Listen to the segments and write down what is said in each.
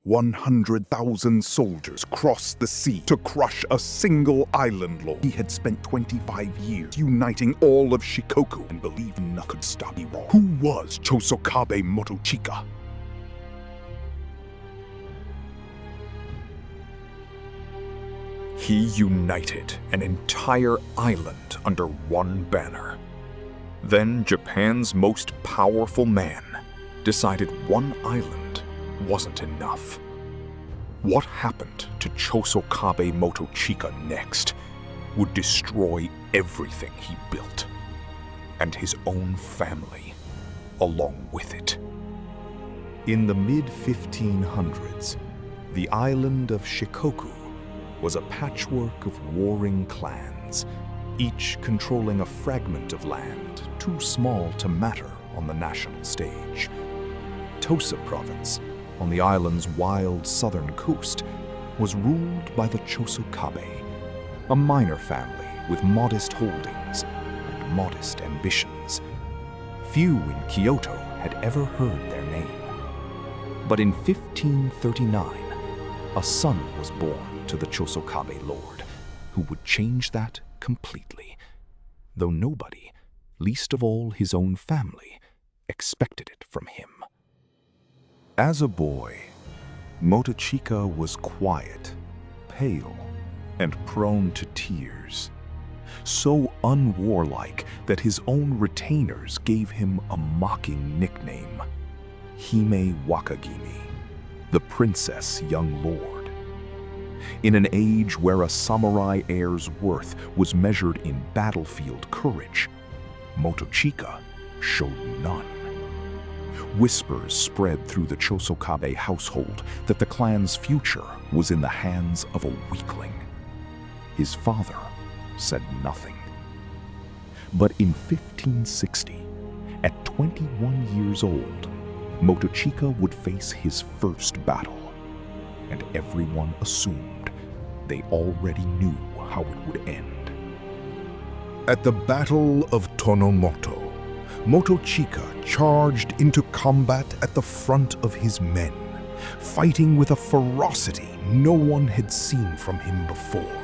100,000 soldiers crossed the sea to crush a single island lord. He had spent 25 years uniting all of Shikoku and believed nothing could stop him. Who was Chosokabe Motochika? He united an entire island under one banner. Then Japan's most powerful man decided one island wasn't enough. What happened to Chosokabe Motochika next would destroy everything he built, and his own family along with it. In the mid-1500s, the island of Shikoku was a patchwork of warring clans, each controlling a fragment of land too small to matter on the national stage. Tosa Province, on the island's wild southern coast, was ruled by the Chosokabe, a minor family with modest holdings and modest ambitions. Few in Kyoto had ever heard their name. But in 1539, a son was born to the Chosokabe lord, who would change that completely, though nobody, least of all his own family, expected it from him. As a boy, Motochika was quiet, pale, and prone to tears, so unwarlike that his own retainers gave him a mocking nickname, Hime Wakagimi, the princess young lord. In an age where a samurai heir's worth was measured in battlefield courage, Motochika showed none. Whispers spread through the Chosokabe household that the clan's future was in the hands of a weakling. His father said nothing. But in 1560, at 21 years old, Motochika would face his first battle, and everyone assumed they already knew how it would end. At the Battle of Tonomoto, Motochika charged into combat at the front of his men, fighting with a ferocity no one had seen from him before.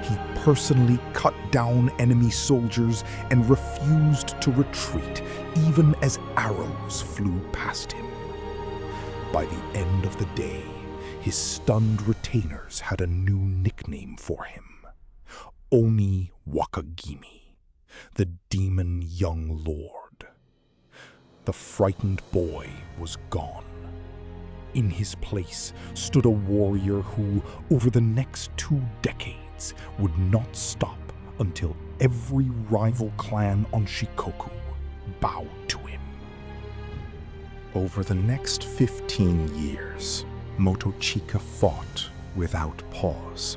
He personally cut down enemy soldiers and refused to retreat, even as arrows flew past him. By the end of the day, his stunned retainers had a new nickname for him: Oni Wakagimi, the demon young lord. The frightened boy was gone. In his place stood a warrior who, over the next 2 decades, would not stop until every rival clan on Shikoku bowed to him. Over the next 15 years, Motochika fought without pause.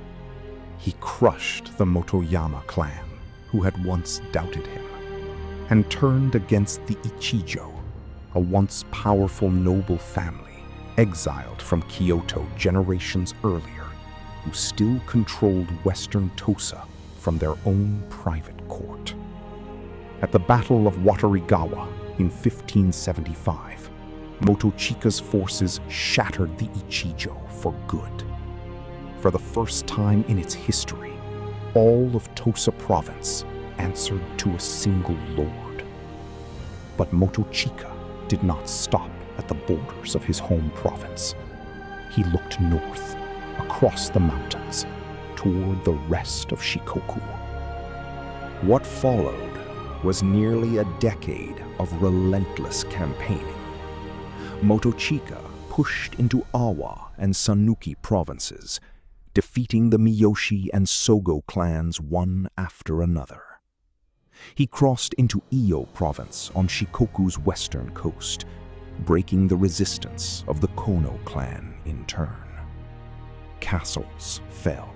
He crushed the Motoyama clan, who had once doubted him, and turned against the Ichijo, a once powerful noble family exiled from Kyoto generations earlier, who still controlled western Tosa from their own private court. At the Battle of Watarigawa in 1575, Motochika's forces shattered the Ichijo for good. For the first time in its history, all of Tosa Province answered to a single lord. But Motochika did not stop at the borders of his home province. He looked north, across the mountains, toward the rest of Shikoku. What followed was nearly a decade of relentless campaigning. Motochika pushed into Awa and Sanuki provinces, defeating the Miyoshi and Sogo clans one after another. He crossed into Iyo province on Shikoku's western coast, breaking the resistance of the Kono clan in turn. Castles fell.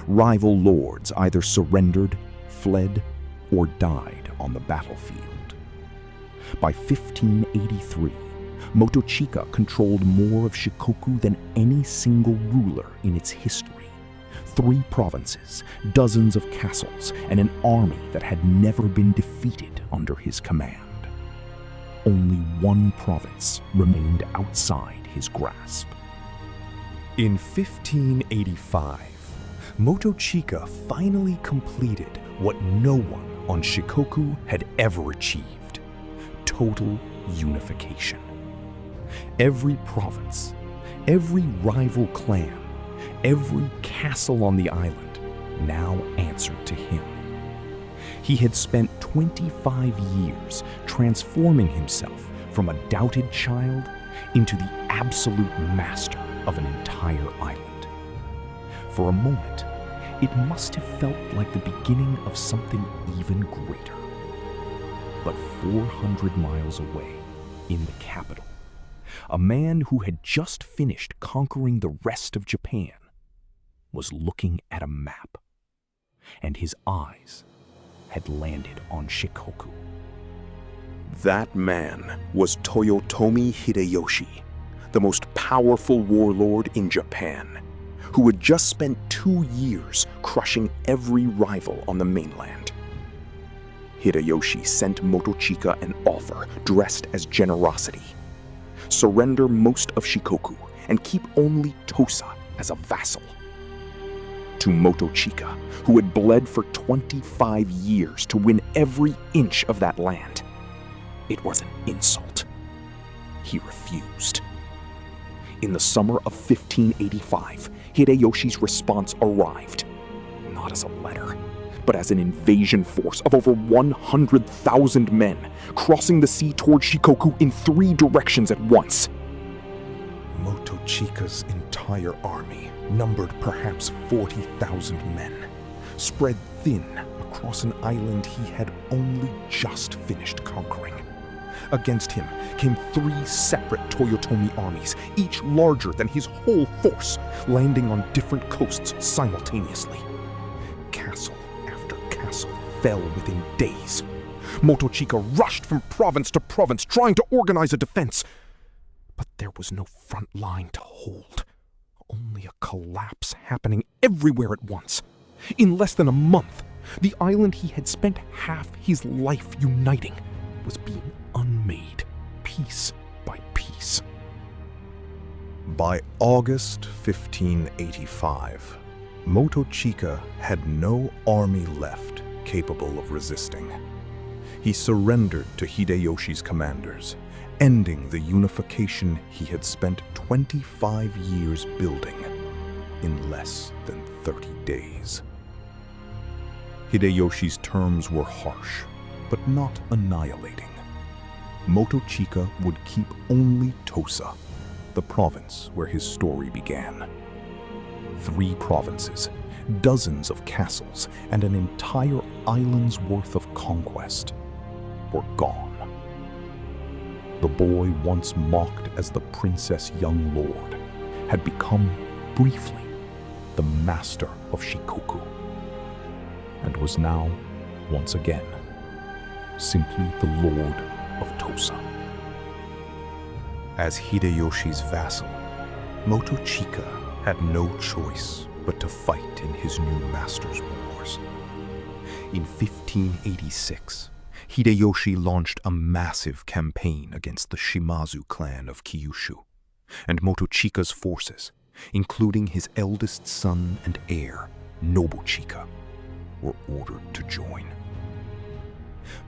Rival lords either surrendered, fled, or died on the battlefield. By 1583, Motochika controlled more of Shikoku than any single ruler in its history. 3 provinces, dozens of castles, and an army that had never been defeated under his command. Only one province remained outside his grasp: In 1585, Motochika finally completed what no one on Shikoku had ever achieved: total unification. Every province, every rival clan, every castle on the island now answered to him. He had spent 25 years transforming himself from a doubted child into the absolute master of an entire island. For a moment, it must have felt like the beginning of something even greater. But 400 miles away, in the capital, a man who had just finished conquering the rest of Japan was looking at a map, and his eyes had landed on Shikoku. That man was Toyotomi Hideyoshi, the most powerful warlord in Japan, who had just spent 2 years crushing every rival on the mainland. Hideyoshi sent Motochika an offer dressed as generosity: surrender most of Shikoku and keep only Tosa as a vassal. To Motochika, who had bled for 25 years to win every inch of that land, it was an insult. He refused. In the summer of 1585, Hideyoshi's response arrived, not as a letter, but as an invasion force of over 100,000 men, crossing the sea toward Shikoku in 3 directions at once. Motochika's entire army numbered perhaps 40,000 men, spread thin across an island he had only just finished conquering. Against him came 3 separate Toyotomi armies, each larger than his whole force, landing on different coasts simultaneously. Castle after castle fell within days. Motochika rushed from province to province, trying to organize a defense. But there was no front line to hold, only a collapse happening everywhere at once. In less than a month, the island he had spent half his life uniting was being unmade piece by piece. By August 1585, Motochika had no army left capable of resisting. He surrendered to Hideyoshi's commanders, ending the unification he had spent 25 years building in less than 30 days. Hideyoshi's terms were harsh, but not annihilating. Motochika would keep only Tosa, the province where his story began. 3 provinces, dozens of castles, and an entire island's worth of conquest were gone. The boy once mocked as the Princess Young Lord had become, briefly, the master of Shikoku, and was now, once again, simply the Lord of Tosa. As Hideyoshi's vassal, Motochika had no choice but to fight in his new master's wars. In 1586, Hideyoshi launched a massive campaign against the Shimazu clan of Kyushu, and Motochika's forces, including his eldest son and heir, Nobuchika, were ordered to join.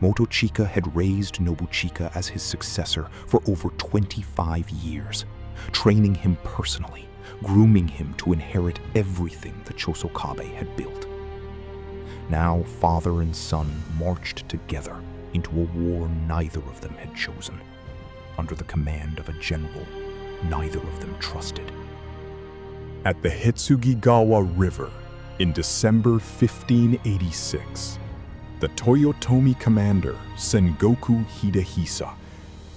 Motochika had raised Nobuchika as his successor for over 25 years, training him personally, grooming him to inherit everything the Chosokabe had built. Now father and son marched together into a war neither of them had chosen, under the command of a general neither of them trusted. At the Hetsugigawa River in December 1586, the Toyotomi commander Sengoku Hidehisa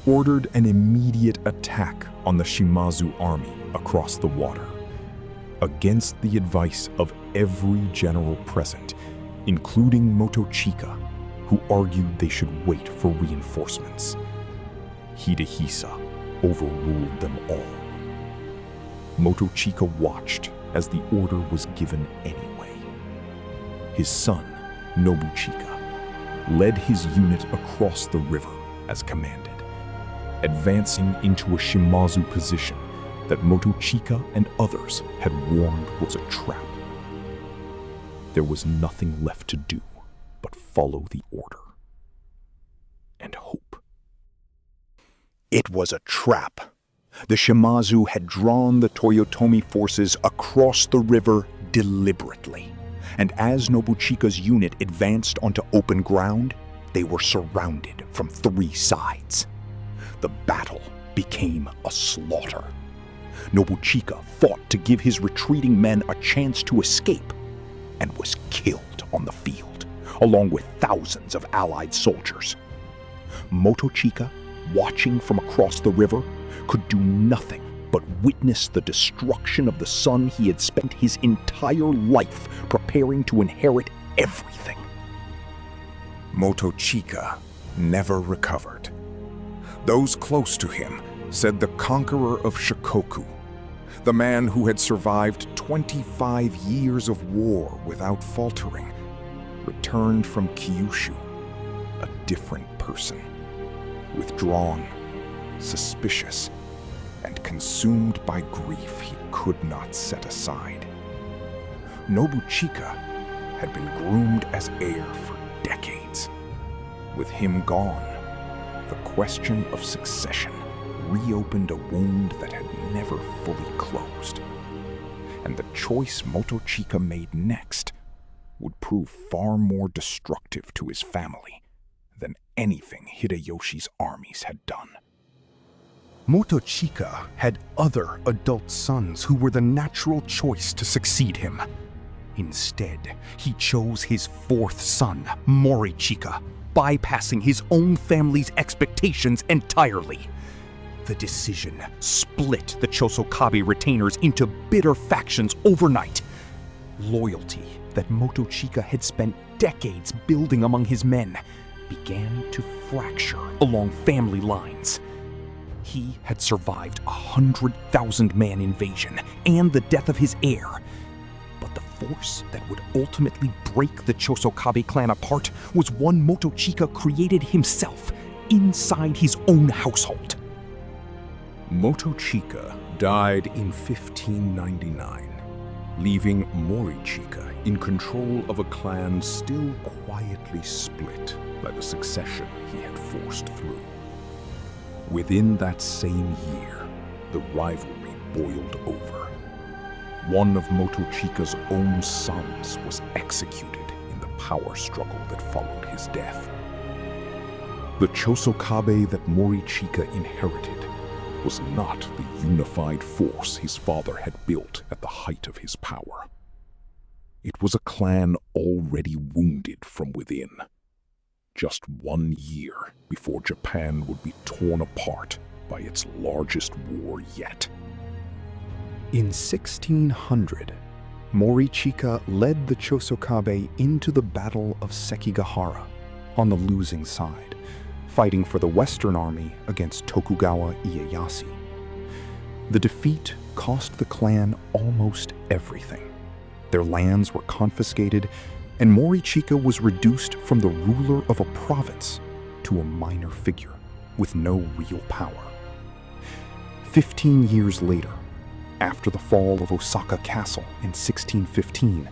ordered an immediate attack on the Shimazu army across the water, against the advice of every general present, including Motochika, who argued they should wait for reinforcements. Hidehisa overruled them all. Motochika watched as the order was given anyway. His son, Nobuchika, led his unit across the river as commanded, advancing into a Shimazu position that Motochika and others had warned was a trap. There was nothing left to do but follow the order and hope. It was a trap. The Shimazu had drawn the Toyotomi forces across the river deliberately, and as Nobuchika's unit advanced onto open ground, they were surrounded from 3 sides. The battle became a slaughter. Nobuchika fought to give his retreating men a chance to escape, and was killed on the field, along with thousands of allied soldiers. Motochika, watching from across the river, could do nothing but witness the destruction of the son he had spent his entire life preparing to inherit everything. Motochika never recovered. Those close to him said the conqueror of Shikoku, the man who had survived 25 years of war without faltering, returned from Kyushu a different person, withdrawn, suspicious, and consumed by grief he could not set aside. Nobuchika had been groomed as heir for decades. With him gone, the question of succession reopened a wound that had never fully closed. And the choice Motochika made next would prove far more destructive to his family than anything Hideyoshi's armies had done. Motochika had other adult sons who were the natural choice to succeed him. Instead, he chose his 4th son, Morichika, bypassing his own family's expectations entirely. The decision split the Chosokabe retainers into bitter factions overnight. Loyalty that Motochika had spent decades building among his men began to fracture along family lines. He had survived a 100,000-man invasion and the death of his heir. But the force that would ultimately break the Chosokabe clan apart was one Motochika created himself inside his own household. Motochika died in 1599, leaving Morichika in control of a clan still quietly split by the succession he had forced through. Within that same year, the rivalry boiled over. One of Motochika's own sons was executed in the power struggle that followed his death. The Chosokabe that Morichika inherited was not the unified force his father had built at the height of his power. It was a clan already wounded from within. Just 1 year before Japan would be torn apart by its largest war yet. In 1600, Morichika led the Chosokabe into the Battle of Sekigahara on the losing side, fighting for the Western Army against Tokugawa Ieyasu. The defeat cost the clan almost everything. Their lands were confiscated, and Morichika was reduced from the ruler of a province to a minor figure with no real power. 15 years later, after the fall of Osaka Castle in 1615,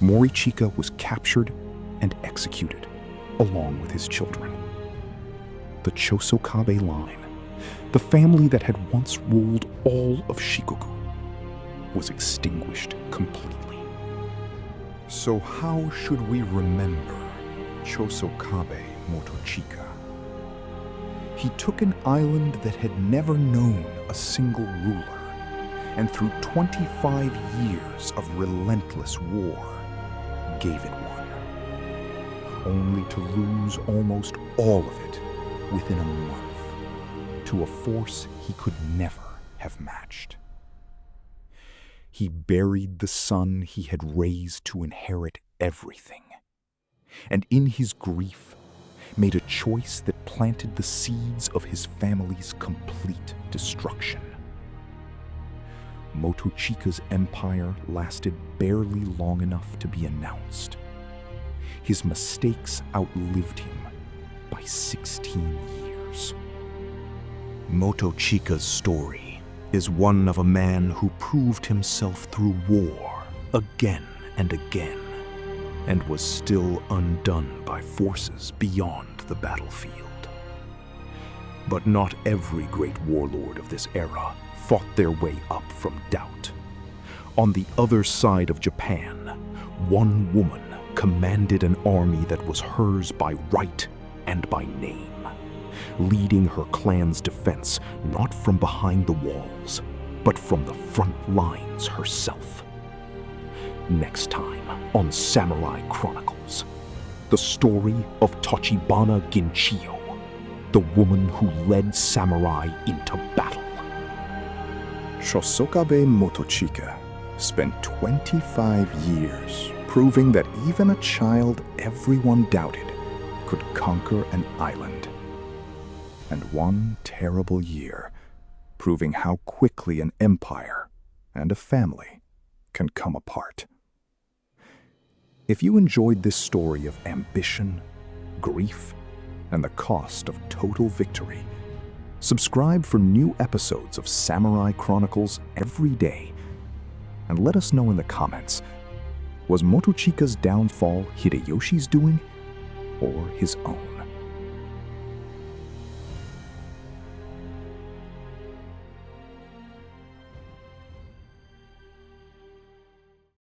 Morichika was captured and executed, along with his children. The Chosokabe line, the family that had once ruled all of Shikoku, was extinguished completely. So how should we remember Chosokabe Motochika? He took an island that had never known a single ruler, and through 25 years of relentless war, gave it one, only to lose almost all of it within a month to a force he could never have matched. He buried the son he had raised to inherit everything, and in his grief made a choice that planted the seeds of his family's complete destruction. Motochika's empire lasted barely long enough to be announced. His mistakes outlived him by 16 years. Motochika's story is one of a man who proved himself through war again and again, and was still undone by forces beyond the battlefield. But not every great warlord of this era fought their way up from doubt. On the other side of Japan, one woman commanded an army that was hers by right and by name, leading her clan's defense not from behind the walls, but from the front lines herself. Next time on Samurai Chronicles, the story of Tachibana Ginchiyo, the woman who led samurai into battle. Chosokabe Motochika spent 25 years proving that even a child everyone doubted could conquer an island. And one terrible year proving how quickly an empire and a family can come apart. If you enjoyed this story of ambition, grief, and the cost of total victory, subscribe for new episodes of Samurai Chronicles every day, and let us know in the comments, was Motochika's downfall Hideyoshi's doing or his own?